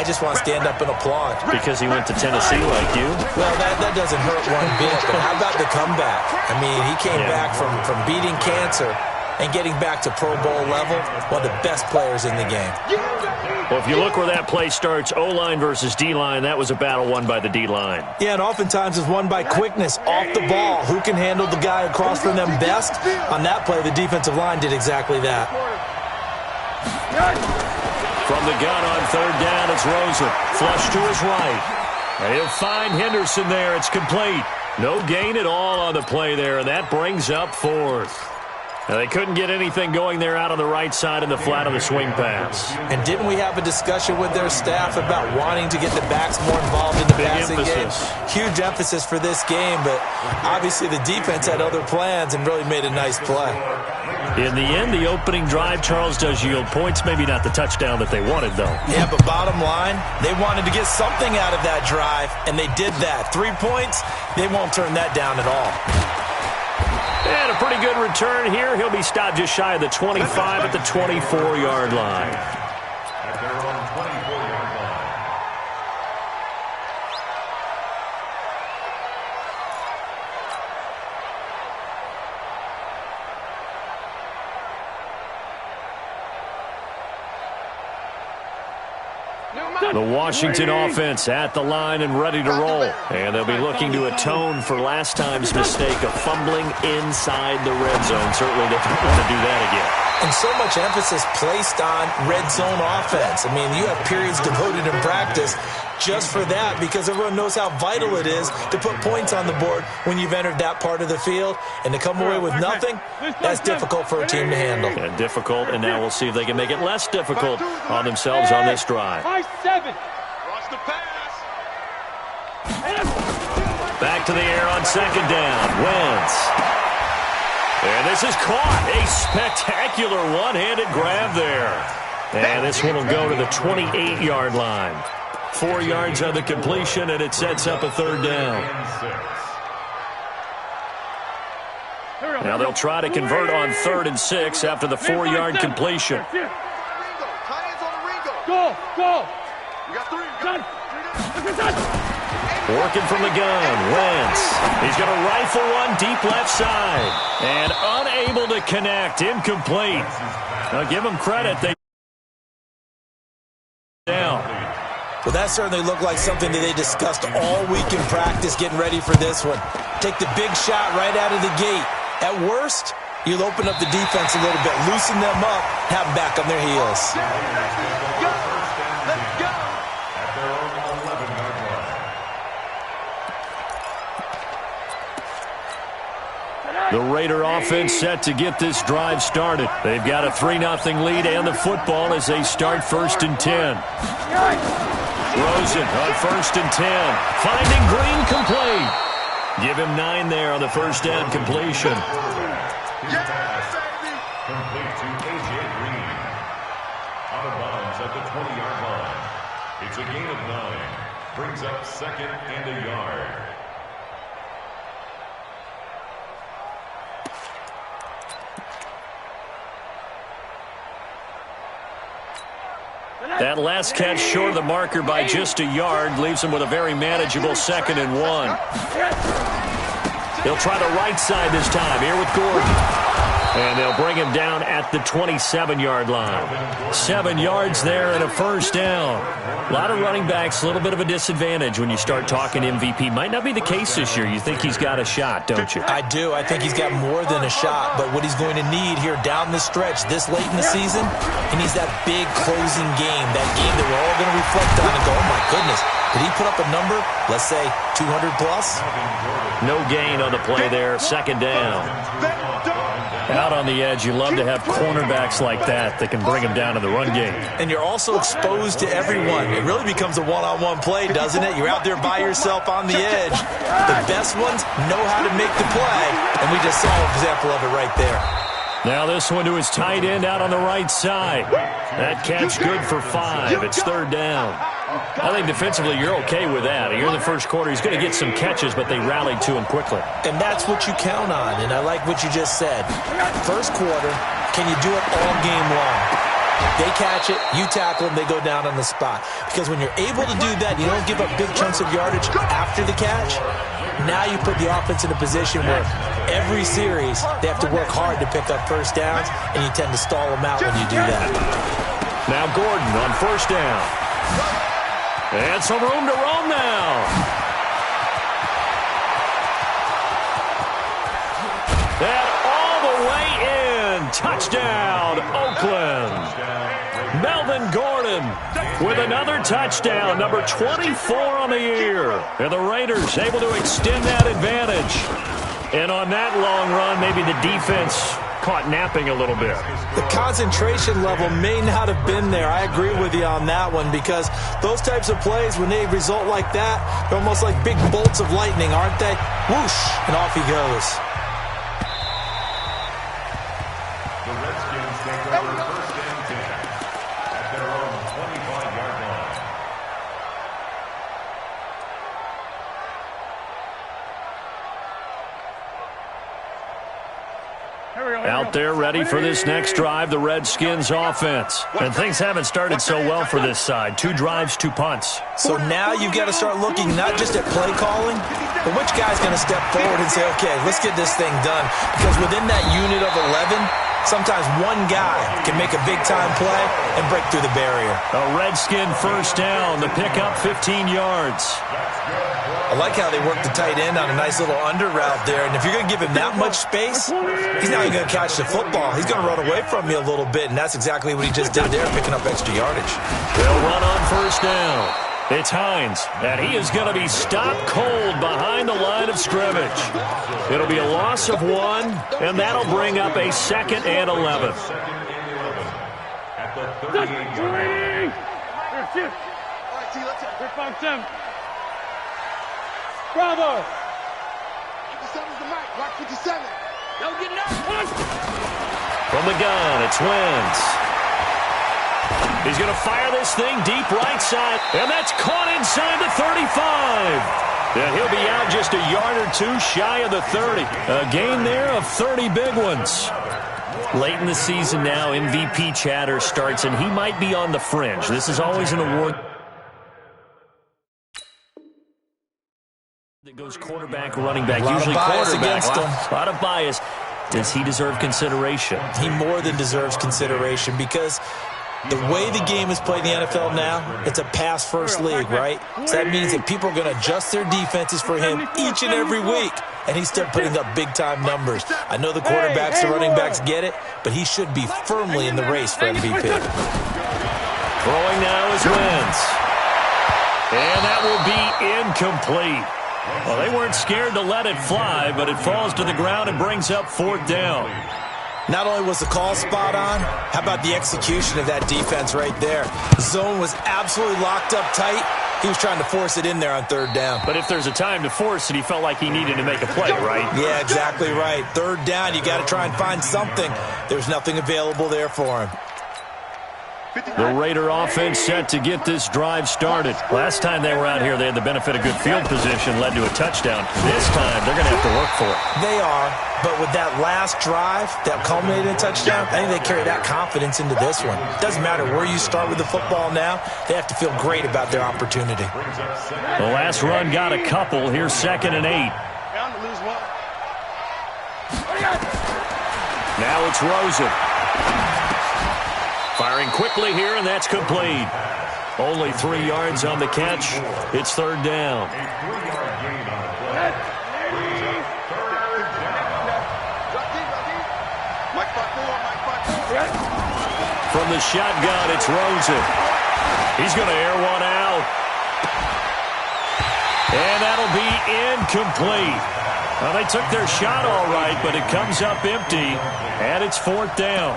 just want to stand up and applaud. Because he went to Tennessee like you? Well, that doesn't hurt one bit, but how about the comeback? I mean, he came back from beating cancer and getting back to Pro Bowl level, one of the best players in the game. Well, if you look where that play starts, O-line versus D-line, that was a battle won by the D-line. Yeah, and oftentimes it's won by quickness off the ball. Who can handle the guy across from them best? On that play, the defensive line did exactly that. From the gun on third down, it's Rosen. Flush to his right. And he'll find Henderson there. It's complete. No gain at all on the play there, and that brings up fourth. Now, they couldn't get anything going there out on the right side in the flat of the swing pass. And didn't we have a discussion with their staff about wanting to get the backs more involved in the passing game? Huge emphasis for this game, but obviously the defense had other plans and really made a nice play. In the end, the opening drive, Charles, does yield points. Maybe not the touchdown that they wanted, though. Yeah, but bottom line, they wanted to get something out of that drive, and they did that. 3 points, they won't turn that down at all. And a pretty good return here. He'll be stopped just shy of the 25 at the 24-yard line. At their own 24-yard line. The Washington offense at the line and ready to roll. And they'll be looking to atone for last time's mistake of fumbling inside the red zone. Certainly they don't want to do that again. And so much emphasis placed on red zone offense. I mean, you have periods devoted in practice just for that because everyone knows how vital it is to put points on the board when you've entered that part of the field. And to come away with nothing, that's difficult for a team to handle. Yeah, difficult, and now we'll see if they can make it less difficult on themselves on this drive. 5-7. Back to the air on second down. Wentz. And this is caught. A spectacular one-handed grab there. And this one will go to the 28-yard line. 4 yards on the completion, and it sets up a third down. Now they'll try to convert on 3rd and 6 after the 4-yard completion. Go! Working from the gun, Wentz. He's going to rifle one deep left side. And unable to connect, incomplete. Now give them credit. They down. Well, that certainly looked like something that they discussed all week in practice getting ready for this one. Take the big shot right out of the gate. At worst, you'll open up the defense a little bit, loosen them up, have them back on their heels. The Raider offense set to get this drive started. They've got a 3-0 lead and the football as they start 1st and 10. Rosen on 1st and 10. Finding Green complete. Give him 9 there on the first down completion. Complete to A.J. Green. Out of bounds at the 20-yard line. It's a gain of 9. Brings up 2nd and a yard. That last catch short of the marker by just a yard leaves him with a very manageable 2nd and 1. He'll try the right side this time here with Gordon. And they'll bring him down at the 27-yard line. 7 yards there and a first down. A lot of running backs, a little bit of a disadvantage when you start talking MVP. Might not be the case this year. You think he's got a shot, don't you? I do. I think he's got more than a shot. But what he's going to need here down the stretch this late in the season, he needs that big closing game, that game that we're all going to reflect on and go, oh, my goodness, did he put up a number, let's say 200 plus? No gain on the play there, 2nd down. Out on the edge, you love to have cornerbacks like that can bring them down in the run game. And you're also exposed to everyone. It really becomes a one-on-one play, doesn't it? You're out there by yourself on the edge. The best ones know how to make the play, and we just saw an example of it right there. Now this one to his tight end out on the right side. That catch good for 5. It's 3rd down. I think defensively you're okay with that. Here in the first quarter, he's going to get some catches, but they rallied to him quickly. And that's what you count on, and I like what you just said. First quarter, can you do it all game long? They catch it, you tackle them, they go down on the spot. Because when you're able to do that, you don't give up big chunks of yardage after the catch. Now you put the offense in a position where every series they have to work hard to pick up first downs, and you tend to stall them out when you do that. Now Gordon on first down. And some room to roam now. And all the way in. Touchdown, Oakland. Melvin Gordon with another touchdown, number 24 on the year. And the Raiders able to extend that advantage. And on that long run, maybe the defense caught napping a little bit. The concentration level may not have been there. I agree with you on that one, because those types of plays, when they result like that, they're almost like big bolts of lightning, aren't they? Whoosh, and off he goes. The Redskins take over first and 10 at their own 25-yard line. Out there ready for this next drive, the Redskins offense. And things haven't started so well for this side. 2 drives, 2 punts. So now you've got to start looking not just at play calling, but which guy's going to step forward and say, okay, let's get this thing done. Because within that unit of 11, sometimes one guy can make a big-time play and break through the barrier. A Redskin first down, the pickup 15 yards. I like how they work the tight end on a nice little under route there. And if you're going to give him that much space, he's not even going to catch the football. He's going to run away from you a little bit, and that's exactly what he just did there, picking up extra yardage. They'll run on first down. It's Hines, and he is going to be stopped cold behind the line of scrimmage. It'll be a loss of 1, and that'll bring up a 2nd and 11. At the 38-yard line. Bravo! 57's the mic. Rock 57. Yo, get it up. From the gun, it's Wentz. He's going to fire this thing deep right side, and that's caught inside the 35. And he'll be out just a yard or 2 shy of the 30. A gain there of 30 big ones. Late in the season now, MVP chatter starts, and he might be on the fringe. This is always an award that goes quarterback, running back, usually quarterback. A lot of bias. Does he deserve consideration? He more than deserves consideration, because the way the game is played in the NFL now, it's a pass-first league, right? So that means that people are going to adjust their defenses for him each and every week, and he's still putting up big-time numbers. I know the quarterbacks, the running backs get it, but he should be firmly in the race for MVP. Throwing now is Wentz. And that will be incomplete. Well, they weren't scared to let it fly, but it falls to the ground and brings up 4th down. Not only was the call spot on, how about the execution of that defense right there? The zone was absolutely locked up tight. He was trying to force it in there on 3rd down. But if there's a time to force it, he felt like he needed to make a play, right? Yeah, exactly right. 3rd down, you got to try and find something. There's nothing available there for him. The Raider offense set to get this drive started. Last time they were out here, they had the benefit of good field position, led to a touchdown. This time, they're going to have to work for it. They are, but with that last drive that culminated in a touchdown, I think they carry that confidence into this one. It doesn't matter where you start with the football now. They have to feel great about their opportunity. The last run got a couple. Here's 2nd and 8. Now it's Rosen. Firing quickly here, and that's complete. Only 3 yards on the catch. It's 3rd down. From the shotgun, it's Rosen. He's going to air one out. And that'll be incomplete. Well, they took their shot all right, but it comes up empty, and it's 4th down.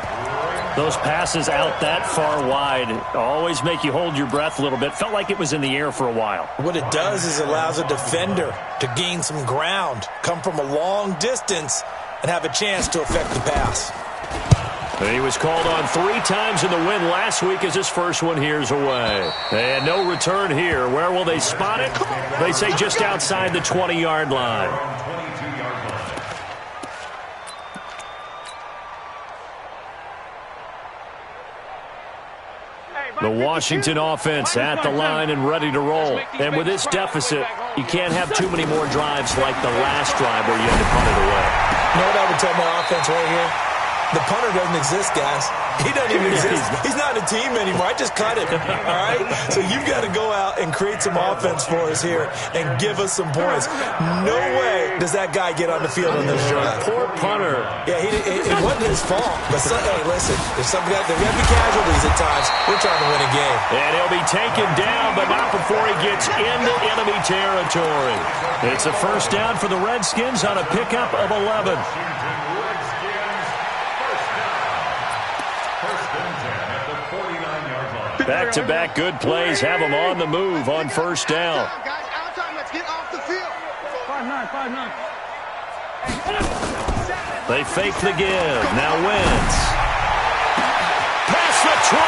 Those passes out that far wide always make you hold your breath a little bit. Felt like it was in the air for a while. What it does is it allows a defender to gain some ground, come from a long distance, and have a chance to affect the pass. And he was called on 3 times in the win last week as his first one here's away. And no return here. Where will they spot it? They say just outside the 20-yard line. The Washington offense at the line and ready to roll. And with this deficit, you can't have too many more drives like the last drive where you had to punt it away. You know what I would tell my offense right here? The punter doesn't exist, guys. He doesn't even exist. He's not a team anymore. I just cut him, all right? So you've got to go out and create some offense for us here and give us some points. No way does that guy get on the field on this drive. Poor punter. Yeah, it wasn't his fault. But, hey, listen, there's got to be casualties at times. We're trying to win a game. And he'll be taken down, but not before he gets into enemy territory. It's a first down for the Redskins on a pickup of 11. Back-to-back good plays have them on the move on first down. They fake the give. Now Wentz. Past the 20.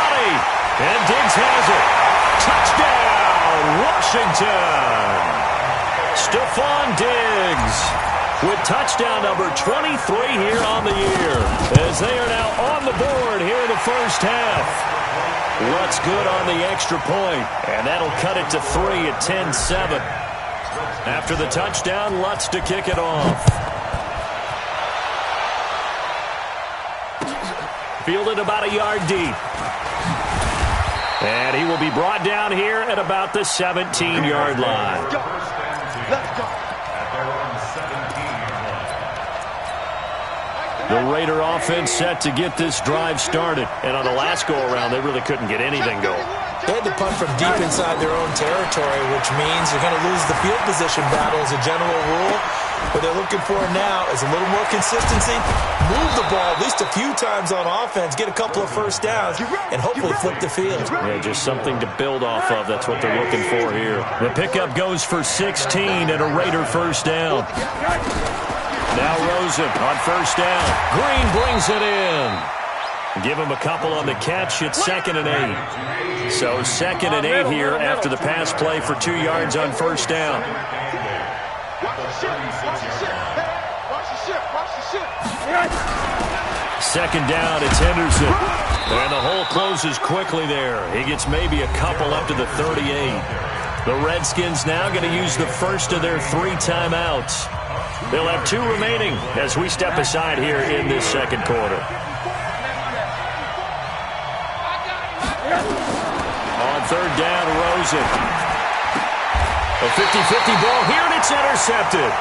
And Diggs has it. Touchdown, Washington. Stephon Diggs with touchdown number 23 here on the year. As they are now on the board here in the first half. Lutz good on the extra point, and that'll cut it to 3 at 10-7. After the touchdown, Lutz to kick it off. Fielded about a yard deep. And he will be brought down here at about the 17-yard line. Let's go. The Raider offense set to get this drive started. And on the last go-around, they really couldn't get anything going. They had to punt from deep inside their own territory, which means you're going to lose the field position battle as a general rule. What they're looking for now is a little more consistency. Move the ball at least a few times on offense, get a couple of first downs, and hopefully flip the field. Yeah, just something to build off of. That's what they're looking for here. The pickup goes for 16 and a Raider first down. Now Rosen on first down. Green brings it in. Give him a couple on the catch. It's 2nd and 8. So 2nd and 8 here after the pass play for 2 yards on first down. Second down, it's Henderson. And the hole closes quickly there. He gets maybe a couple up to the 38. The Redskins now going to use the first of their 3 timeouts. They'll have 2 remaining as we step aside here in this second quarter. On third down, Rosen. A 50-50 ball here, and it's intercepted.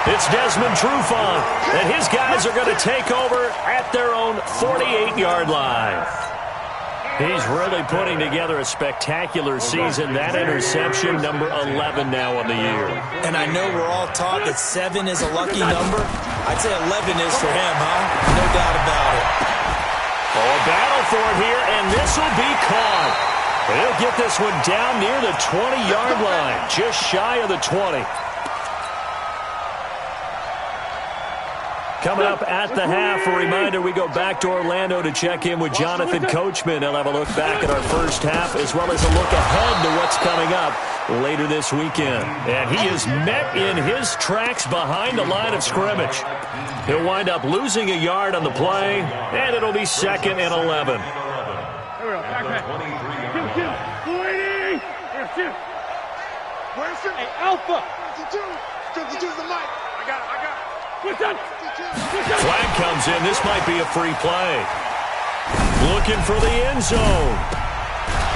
It's Desmond Trufant, and his guys are going to take over at their own 48-yard line. He's really putting together a spectacular season. That interception, number 11 now on the year. And I know we're all taught that 7 is a lucky number. I'd say 11 is for him, huh? No doubt about it. Oh, a battle for it here, and this will be caught. They'll get this one down near the 20-yard line, just shy of the 20. Coming up at the half, a reminder, we go back to Orlando to check in with Jonathan Coachman. He'll have a look back at our first half as well as a look ahead to what's coming up later this weekend. And he is met in his tracks behind the line of scrimmage. He'll wind up losing a yard on the play, and it'll be 2nd and 11. Hey, Alpha. 52's the mic. I got it. Flag comes in. This might be a free play. Looking for the end zone.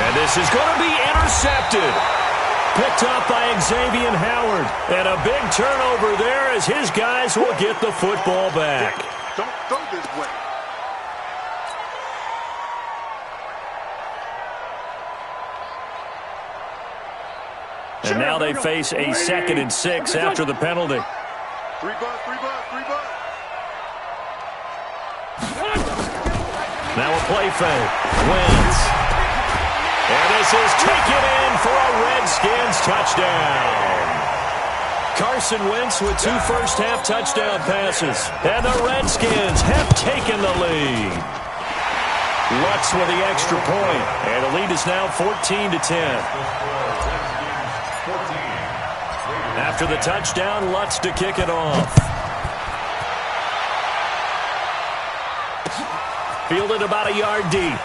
And this is going to be intercepted. Picked up by Xavier Howard. And a big turnover there as his guys will get the football back. Don't go this way. And now they face a 2nd and 6 after the penalty. 3 bucks. Now a play fake. Wentz. And this is taken in for a Redskins touchdown. Carson Wentz with 2 first-half touchdown passes. And the Redskins have taken the lead. Lutz with the extra point. And the lead is now 14-10. After the touchdown, Lutz to kick it off. Fielded about a yard deep.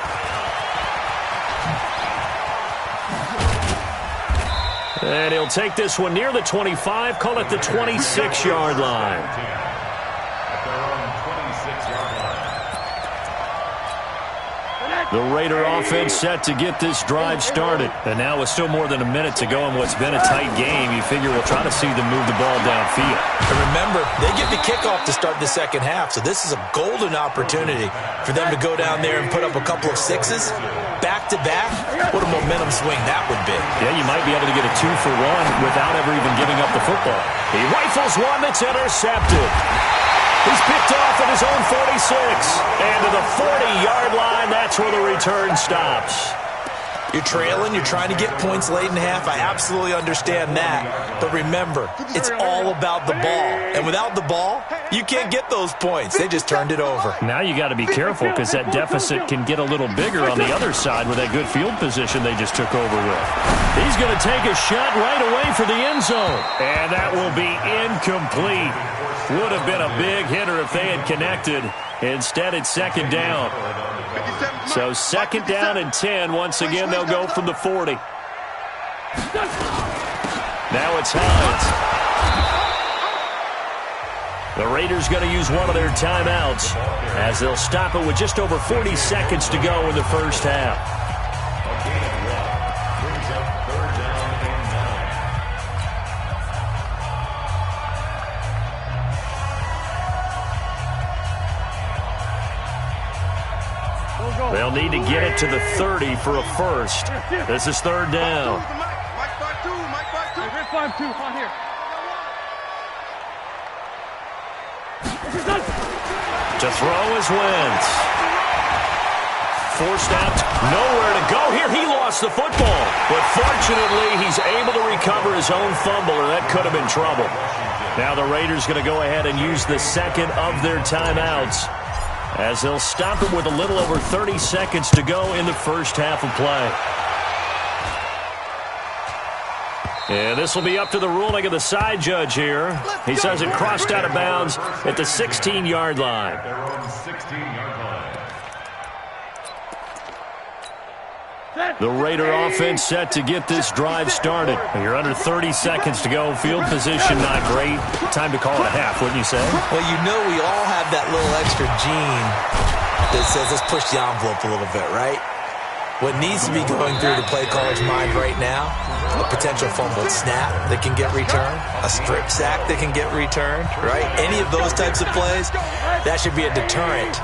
And he'll take this one near the 25, call it the 26-yard line. At their own 26-yard line. The Raider offense set to get this drive started. And now with still more than a minute to go in what's been a tight game, you figure we'll try to see them move the ball downfield. And remember, they get the kickoff to start the second half, so this is a golden opportunity for them to go down there and put up a couple of sixes back-to-back. What a momentum swing that would be. Yeah, you might be able to get a 2-for-1 without ever even giving up the football. He rifles one that's intercepted. He's picked off at his own 46. And to the 40-yard line, that's where the return stops. You're trailing, you're trying to get points late in half. I absolutely understand that. But remember, it's all about the ball. And without the ball, you can't get those points. They just turned it over. Now you got to be careful because that deficit can get a little bigger on the other side with that good field position they just took over with. He's going to take a shot right away for the end zone. And that will be incomplete. Would have been a big hitter if they had connected. Instead, it's second down. So second down and 10. Once again, they'll go from the 40. Now it's Hines. The Raiders going to use one of their timeouts as they'll stop it with just over 40 seconds to go in the first half. They'll need to get it to the 30 for a first. This is third down. To throw is Wentz. Forced out, nowhere to go here. He lost the football, but fortunately he's able to recover his own fumble, or that could have been trouble. Now the Raiders going to go ahead and use the second of their timeouts, as they'll stop it with a little over 30 seconds to go in the first half of play. And this will be up to the ruling of the side judge here. He says it crossed out of bounds at the 16-yard line. Their own 16-yard line. The Raider offense set to get this drive started. You're under 30 seconds to go. Field position not great. Time to call it a half, wouldn't you say? Well, you know we all have that little extra gene that says let's push the envelope a little bit, right? What needs to be going through the play caller's mind right now, a potential fumbled snap that can get returned, a strip sack that can get returned, right? Any of those types of plays, that should be a deterrent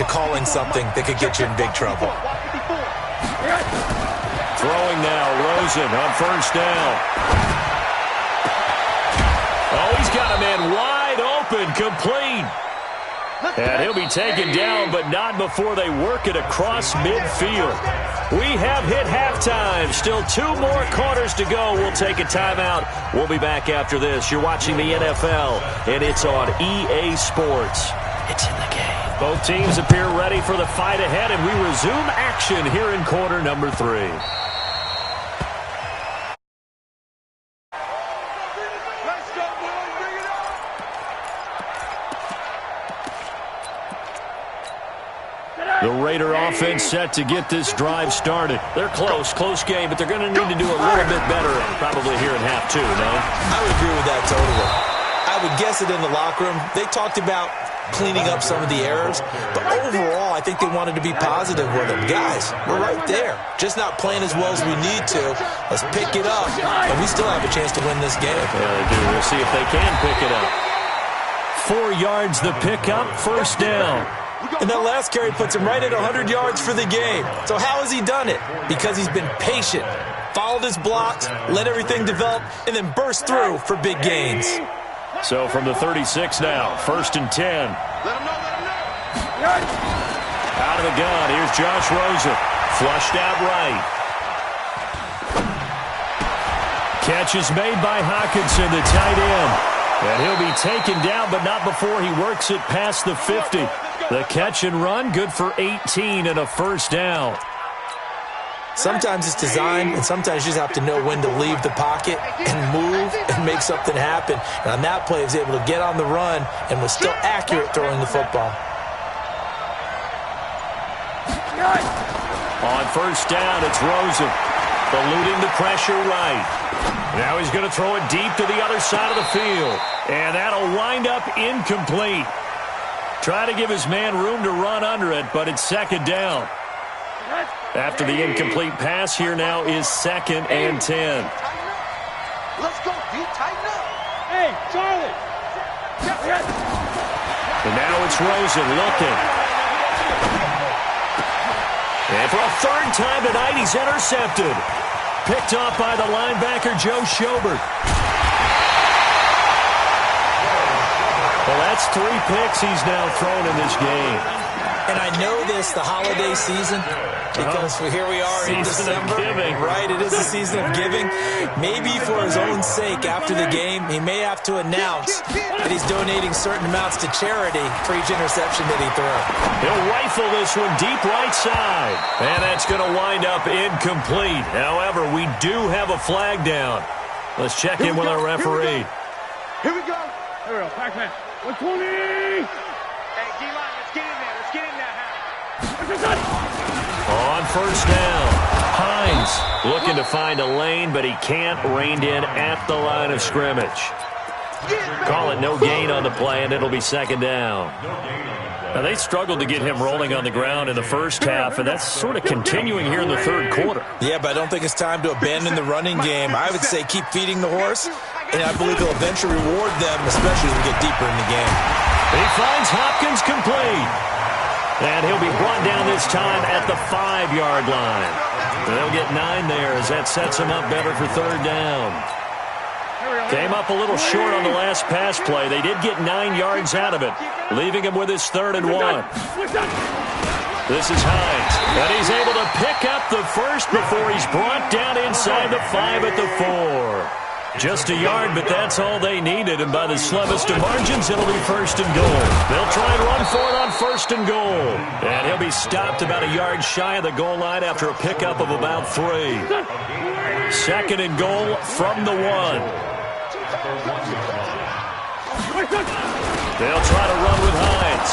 to calling something that could get you in big trouble. Throwing now, Rosen on first down. Oh, he's got a man wide open, complete. And he'll be taken down, but not before they work it across midfield. We have hit halftime. Still 2 more quarters to go. We'll take a timeout. We'll be back after this. You're watching the NFL, and it's on EA Sports. It's in the game. Both teams appear ready for the fight ahead, and we resume action here in quarter number 3. The Raider offense set to get this drive started. They're close game, but they're going to need to do a little bit better probably here in half 2, no? I would agree with that totally. I would guess it in the locker room. They talked about cleaning up some of the errors, but overall, I think they wanted to be positive with them. Guys, we're right there. Just not playing as well as we need to. Let's pick it up, and we still have a chance to win this game. Yeah, they do. We'll see if they can pick it up. 4 yards the pickup, first down. And that last carry puts him right at 100 yards for the game. So how has he done it? Because he's been patient, followed his blocks, let everything develop, and then burst through for big gains. So from the 36 now, first and 10. Out of the gun, here's Josh Rosen. Flushed out right. Catch is made by Hockenson, the tight end. And he'll be taken down, but not before he works it past the 50. The catch and run, good for 18 and a first down. Sometimes it's designed, and sometimes you just have to know when to leave the pocket and move and make something happen. And on that play, he was able to get on the run and was still accurate throwing the football. On first down, it's Rosen. Eluding the pressure right. Now he's going to throw it deep to the other side of the field. And that'll wind up incomplete. Try to give his man room to run under it, but it's second down. After the incomplete pass, here now is 2nd and 10. Let's go, D. Tighten up. Hey, Charlie. And now it's Rosen looking. And for a third time tonight, he's intercepted. Picked off by the linebacker, Joe Schobert. Well, that's 3 picks he's now thrown in this game. And I know this, the holiday season, because here we are in December. Right, it is the season of giving. Maybe for his own sake, after the game, he may have to announce that he's donating certain amounts to charity for each interception that he throws. He'll rifle this one deep right side. And that's going to wind up incomplete. However, we do have a flag down. Let's check in with our referee. Here we go. Here we go. Pac-Man. 120. Hey, D-line, let's get in there. Let's get in there. On first down, Hines looking to find a lane, but he can't, reined in at the line of scrimmage. Call it no gain on the play, and it'll be second down. Now, they struggled to get him rolling on the ground in the first half, and that's sort of continuing here in the third quarter. Yeah, but I don't think it's time to abandon the running game. I would say keep feeding the horse, and I believe he'll eventually reward them, especially as we get deeper in the game. He finds Hopkins complete. And he'll be brought down this time at the 5-yard line. They'll get 9 there as that sets him up better for third down. Came up a little short on the last pass play. They did get 9 yards out of it, leaving him with his 3rd and 1. This is Hines, and he's able to pick up the first before he's brought down inside the 5 at the 4. Just a yard, but that's all they needed, and by the slimmest of margins, it'll be 1st and goal. They'll try and run for it on 1st and goal. And he'll be stopped about a yard shy of the goal line after a pickup of about 3. 2nd and goal from the 1. They'll try to run with Hines.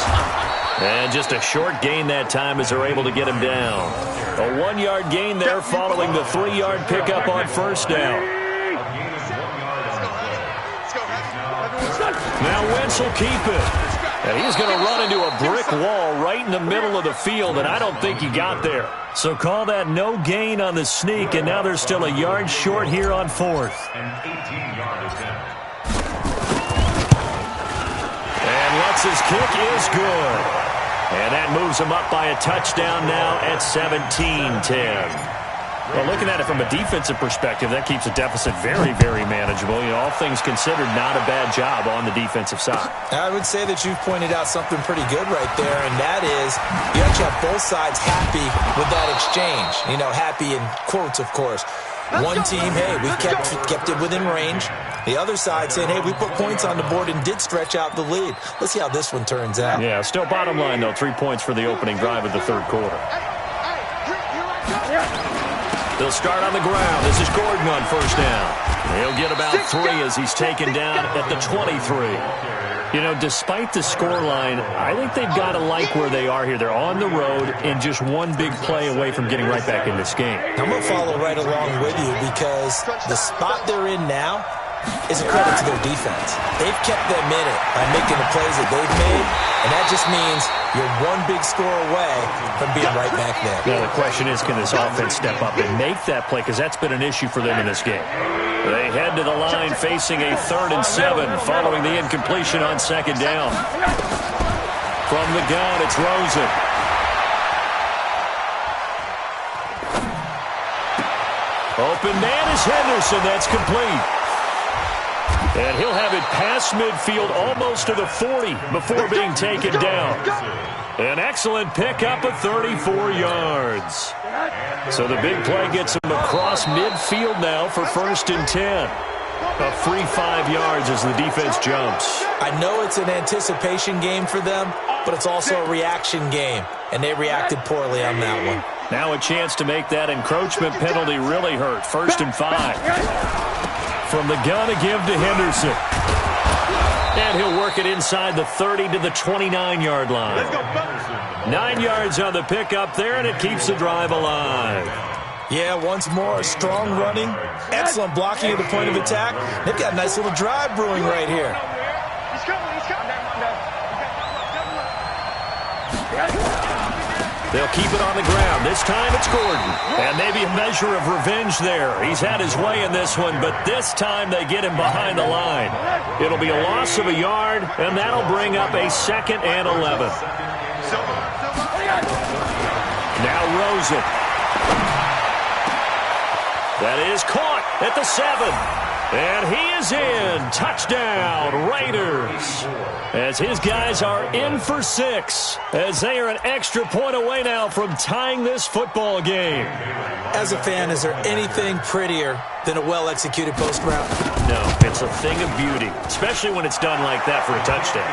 And just a short gain that time as they're able to get him down. A 1-yard gain there following the 3-yard pickup on first down. Now Wentz will keep it. And he's going to run into a brick wall right in the middle of the field, and I don't think he got there. So call that no gain on the sneak, and now they're still a yard short here on 4th. An 18-yard attempt. And Lutz's kick is good. And that moves him up by a touchdown now at 17-10. Well, looking at it from a defensive perspective, that keeps a deficit very, very manageable. You know, all things considered, not a bad job on the defensive side. I would say that you've pointed out something pretty good right there, and that is you actually have both sides happy with that exchange. You know, happy in quotes, of course. One team, hey, we kept it within range. The other side saying, hey, we put points on the board and did stretch out the lead. Let's see how this one turns out. Yeah, still bottom line, though, 3 points for the opening drive of the third quarter. They'll start on the ground. This is Gordon on first down. He'll get about 3 as he's taken down at the 23. You know, despite the scoreline, I think they've got to like where they are here. They're on the road and just one big play away from getting right back in this game. I'm going to follow right along with you because the spot they're in now is a credit to their defense. They've kept them in it by making the plays that they've made, and that just means you're one big score away from being right back there. Now the question is, can this offense step up and make that play? Because that's been an issue for them in this game. They head to the line facing a 3rd and 7 following the incompletion on 2nd down. From the gun, it's Rosen. Open man is Henderson. That's complete. And he'll have it past midfield almost to the 40 before being taken down. An excellent pickup of 34 yards. So the big play gets him across midfield now for 1st and 10. A free 5 yards as the defense jumps. I know it's an anticipation game for them, but it's also a reaction game, and they reacted poorly on that one. Now a chance to make that encroachment penalty really hurt. 1st and 5. From the gun, a give to Henderson. And he'll work it inside the 30 to the 29-yard line. 9 yards on the pickup there, and it keeps the drive alive. Yeah, once more, strong running, excellent blocking at the point of attack. They've got a nice little drive brewing right here. He's coming. They'll keep it on the ground. This time it's Gordon. And maybe a measure of revenge there. He's had his way in this one, but this time they get him behind the line. It'll be a loss of a yard, and that'll bring up a 2nd and 11. Now Rosen. That is caught at the 7. And he is in. Touchdown, Raiders. As his guys are in for 6. As they are an extra point away now from tying this football game. As a fan, is there anything prettier than a well-executed post route? No, it's a thing of beauty, especially when it's done like that for a touchdown.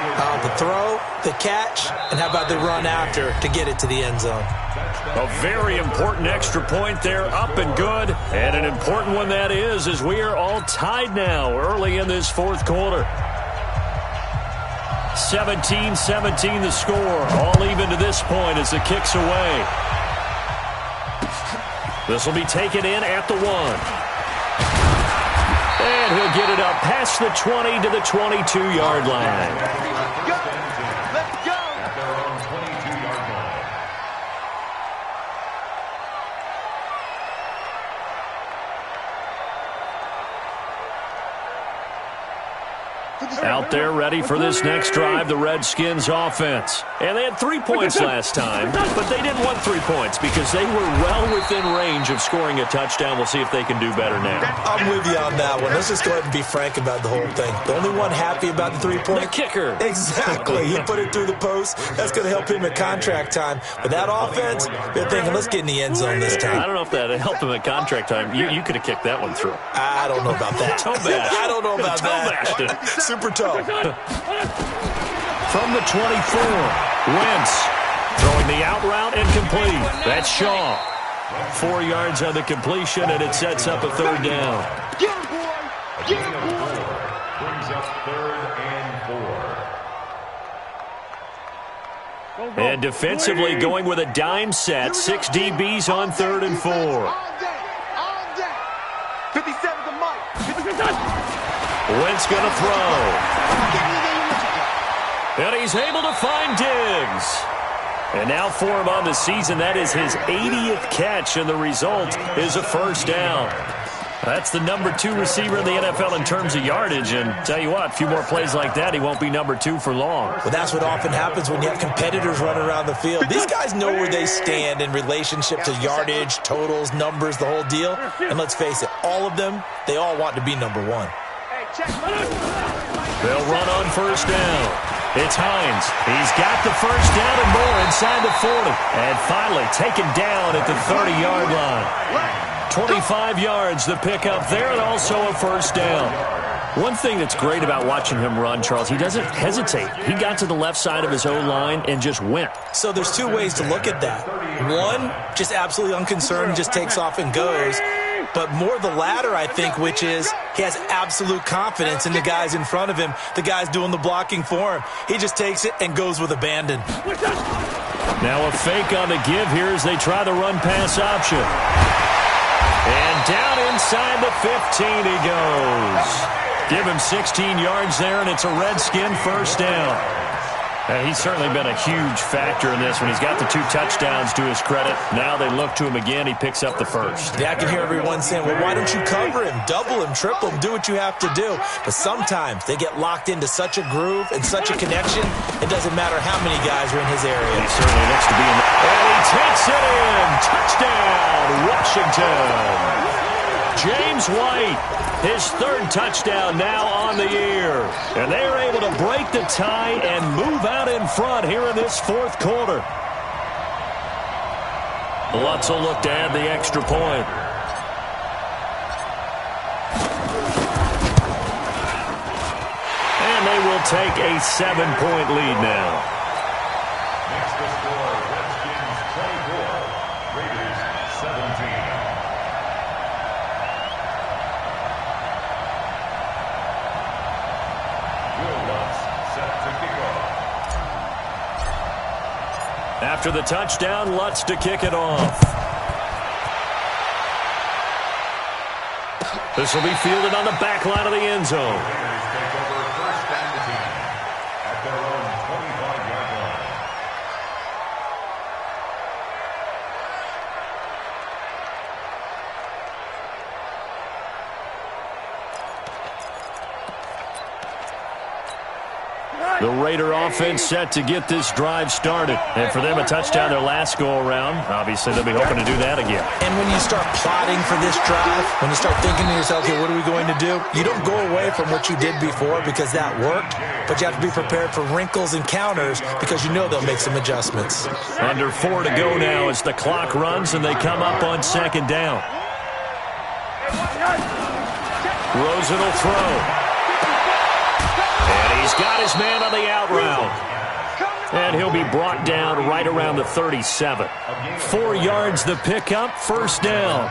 The throw, the catch, and how about the run after to get it to the end zone? A very important extra point there, up and good. And an important one that is, as we are all tied now early in this 4th quarter. 17-17 the score, all even to this point as the kick's away. This will be taken in at the 1. And he'll get it up past the 20 to the 22-yard line. Let's go. At their own 22-yard line. Out there ready for this next drive, the Redskins offense. And they had 3 points last time, but they didn't want 3 points because they were well within range of scoring a touchdown. We'll see if they can do better now. I'm with you on that one. Let's just go ahead and be frank about the whole thing. The only one happy about the 3-point? The kicker. Exactly. He put it through the post. That's going to help him at contract time. But that offense, they're thinking, let's get in the end zone this time. I don't know if that helped him at contract time. You could have kicked that one through. I don't know about that. Toe bash. I don't know about Toe-bashed that. it. Super toe. From the 24, Wentz throwing the out route and complete. That's Shaw. 4 yards on the completion, and it sets up a 3rd down. Get him, boy. Get him, boy. Brings up 3rd and 4. And defensively going with a dime set. 6 DBs on 3rd and 4. All day. 57 to Mike. Wentz going to throw. And he's able to find Diggs. And now for him on the season, that is his 80th catch, and the result is a 1st down. That's the number 2 receiver in the NFL in terms of yardage, and tell you what, a few more plays like that, he won't be number 2 for long. Well, that's what often happens when you have competitors running around the field. These guys know where they stand in relationship to yardage, totals, numbers, the whole deal. And let's face it, all of them, they all want to be number 1. They'll run on 1st down. It's Hines. He's got the 1st down and more inside the 40. And finally taken down at the 30-yard line. 25 yards the pickup there, and also a 1st down. One thing that's great about watching him run, Charles, he doesn't hesitate. He got to the left side of his O-line and just went. So there's 2 ways to look at that. One, just absolutely unconcerned, just takes off and goes. But more the latter, I think, which is he has absolute confidence in the guys in front of him, the guys doing the blocking for him. He just takes it and goes with abandon. Now a fake on the give here as they try the run-pass option. And down inside the 15 he goes. Give him 16 yards there, and it's a Redskin 1st down. He's certainly been a huge factor in this one. He's got the 2 touchdowns to his credit. Now they look to him again. He picks up the 1st. Yeah, I can hear everyone saying, well, why don't you cover him, double him, triple him, do what you have to do. But sometimes they get locked into such a groove and such a connection, it doesn't matter how many guys are in his area. He certainly looks to be in the... And he takes it in. Touchdown, Washington. James White, his 3rd touchdown now on the year. And they are able to break the tie and move out in front here in this 4th quarter. Lutz will look to add the extra point. And they will take a 7-point lead now. Next to score, Redskins 24, Raiders 17. After the touchdown, Lutz to kick it off. This will be fielded on the back line of the end zone. Take over first and 10 at their own 25-yard line. The Raider offense set to get this drive started. And for them, a touchdown their last go-around. Obviously, they'll be hoping to do that again. And when you start plotting for this drive, when you start thinking to yourself, okay, what are we going to do? You don't go away from what you did before because that worked, but you have to be prepared for wrinkles and counters because you know they'll make some adjustments. Under 4 to go now as the clock runs and they come up on second down. Rosen will throw. And he's got his man on the out route. And he'll be brought down right around the 37. 4 yards the pickup, first down.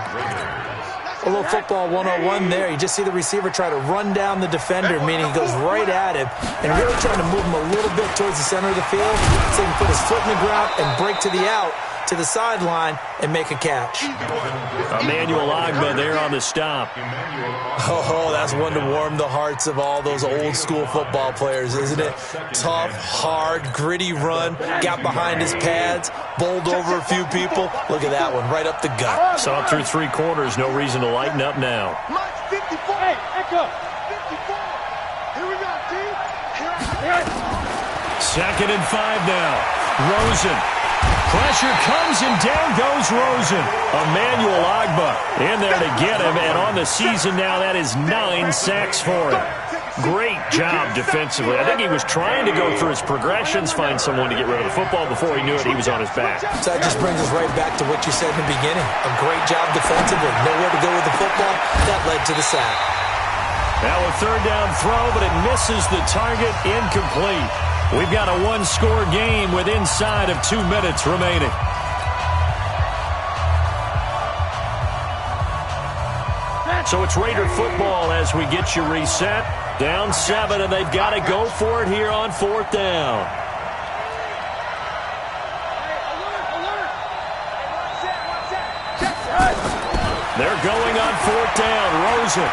A little football 101 there. You just see the receiver try to run down the defender, meaning he goes right at him and really trying to move him a little bit towards the center of the field so he can put his foot in the ground and break to the out, to the sideline, and make a catch. Emmanuel Ogbah there on the stop. Oh, that's one to warm the hearts of all those old school football players, isn't it? Tough, hard, gritty run, got behind his pads, bowled over a few people. Look at that one, right up the gut. Saw it through 3 quarters, no reason to lighten up now. Hey, echo. 54. Here we go, team. Second and 5 now. Rosen. Pressure comes and down goes Rosen. Emmanuel Ogbah in there to get him, and on the season now that is 9 sacks for him. Great job defensively. I think he was trying to go through his progressions, find someone to get rid of the football. Before he knew it, he was on his back. So that just brings us right back to what you said in the beginning. A great job defensively. Nowhere to go with the football. That led to the sack. Now a third down throw, but it misses the target, incomplete. We've got a 1-score game with inside of 2 minutes remaining. So it's Raider football as we get you reset. Down 7, and they've got to go for it here on 4th down. They're going on 4th down. Rosen.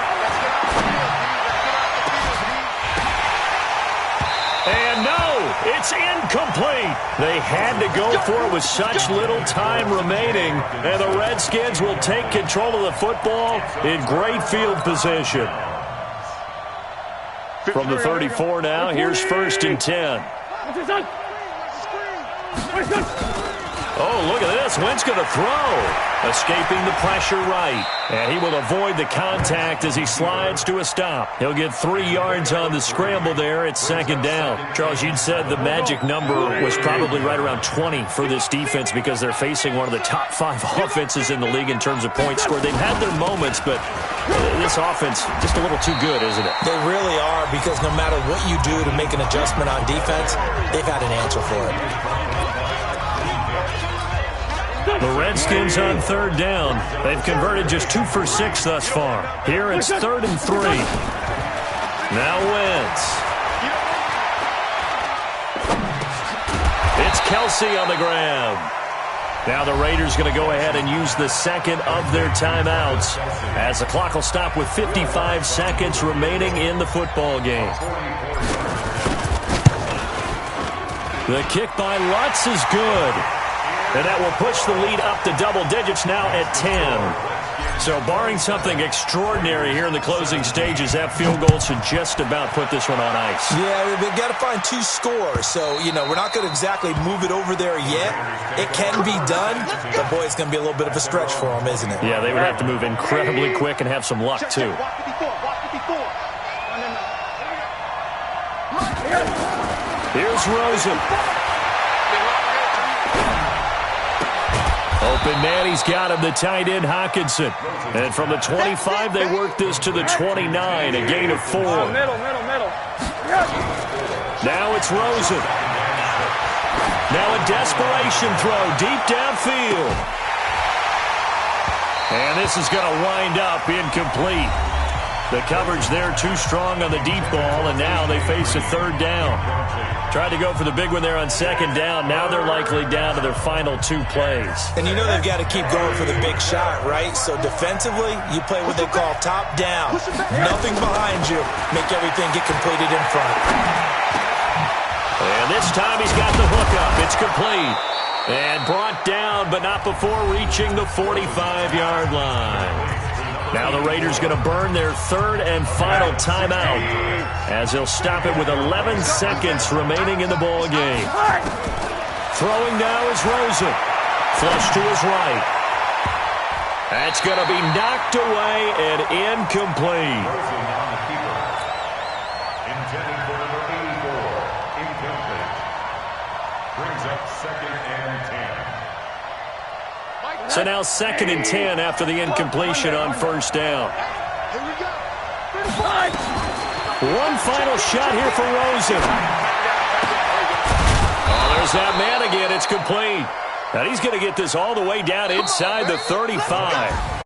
And no, it's incomplete. They had to go for it with such little time remaining. And the Redskins will take control of the football in great field position. From the 34 now, here's 1st and 10. Oh, look at this. Wentz going to throw. Escaping the pressure right. And he will avoid the contact as he slides to a stop. He'll get 3 yards on the scramble there at 2nd down. Charles, you'd said the magic number was probably right around 20 for this defense because they're facing one of the top 5 offenses in the league in terms of points scored. They've had their moments, but this offense just a little too good, isn't it? They really are, because no matter what you do to make an adjustment on defense, they've had an answer for it. The Redskins on 3rd down. They've converted just 2 for 6 thus far. Here it's 3rd and 3. Now Wentz. It's Kelsey on the ground. Now the Raiders going to go ahead and use the second of their timeouts as the clock will stop with 55 seconds remaining in the football game. The kick by Lutz is good. And that will push the lead up to double digits now at 10. So barring something extraordinary here in the closing stages, that field goal should just about put this one on ice. Yeah, we've got to find 2 scores. So, we're not going to exactly move it over there yet. It can be done, but boy, it's going to be a little bit of a stretch for them, isn't it? Yeah, they would have to move incredibly quick and have some luck, too. Here's Rosen. Open man, he's got him, the tight end, Hockenson. And from the 25, they work this to the 29, a gain of 4. Middle. Now it's Rosen. Now a desperation throw deep downfield. And this is going to wind up incomplete. The coverage there too strong on the deep ball, and now they face a third down. Tried to go for the big one there on second down. Now they're likely down to their final 2 plays. And you know they've got to keep going for the big shot, right? So defensively, you play what they call top down. Nothing behind you. Make everything get completed in front. And this time he's got the hook up. It's complete. And brought down, but not before reaching the 45-yard line. Now the Raiders going to burn their third and final timeout as they'll stop it with 11 seconds remaining in the ball game. Throwing now is Rosen. Flush to his right. That's going to be knocked away and incomplete. Rosen on the keeper. Intended for number 84. Incomplete. Brings up 2nd and 10. So now 2nd and 10 after the incompletion on first down. One final shot here for Rosen. Oh, there's that man again. It's complete. Now he's going to get this all the way down inside the 35.